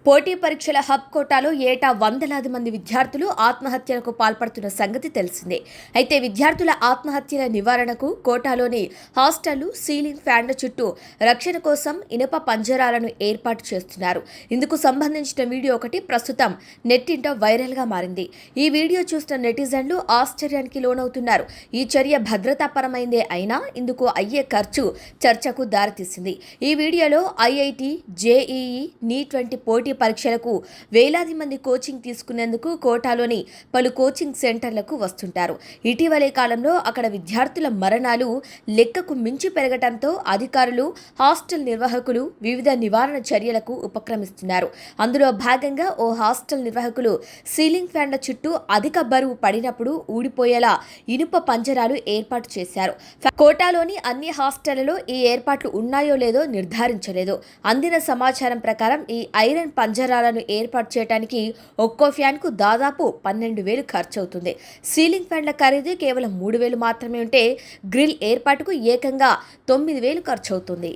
పోటీ పరీక్షల హబ్ కోటాలో ఏటా వందలాది మంది విద్యార్థులు ఆత్మహత్యలకు పాల్పడుతున్న సంగతి తెలిసిందే. అయితే విద్యార్థుల ఆత్మహత్యల నివారణకు కోటాలోని హాస్టళ్లు సీలింగ్ ఫ్యాన్ల చుట్టూ రక్షణ కోసం ఇనుప పంజరాలను ఏర్పాటు చేస్తున్నారు. ఇందుకు సంబంధించిన వీడియో ఒకటి ప్రస్తుతం నెట్టింట వైరల్గా మారింది. ఈ వీడియో చూసిన నెటిజన్లు ఆశ్చర్యానికి లోనవుతున్నారు. ఈ చర్య భద్రతాపరమైందే అయినా ఇందుకు అయ్యే ఖర్చు చర్చకు దారితీసింది. ఈ వీడియోలో ఐఐటి, జేఈఈ, నీట్ వంటి పోటీ పరీక్షలకు వేలాది మంది కోచింగ్ తీసుకునేందుకు కోటాలోని పలు కోచింగ్ సెంటర్లకు వస్తుంటారు. ఇటీవలే కాలంలో అక్కడ విద్యార్థుల మరణాలు లెక్కకు మించి పెరగడంతో అధికారులు, హాస్టల్ నిర్వాహకులు వివిధ నివారణ చర్యలకు ఉపక్రమిస్తున్నారు. అందులో భాగంగా ఓ హాస్టల్ నిర్వాహకులు సీలింగ్ ఫ్యాన్ల చుట్టూ అధిక బరువు పడినప్పుడు ఊడిపోయేలా ఇనుప పంజరాలు ఏర్పాటు చేశారు. కోటాలోని అన్ని హాస్టళ్లలో ఈ ఏర్పాట్లు ఉన్నాయో లేదో నిర్ధారించలేదు. అందిన సమాచారం ప్రకారం ఈ ఐరన్ పంజరాలను ఏర్పాటు చేయడానికి ఒక్కో ఫ్యాన్కు దాదాపు 12,000 ఖర్చవుతుంది. సీలింగ్ ఫ్యాన్ల ఖరీదు కేవలం 3,000 మాత్రమే ఉంటే గ్రిల్ ఏర్పాటుకు ఏకంగా 9,000 ఖర్చవుతుంది.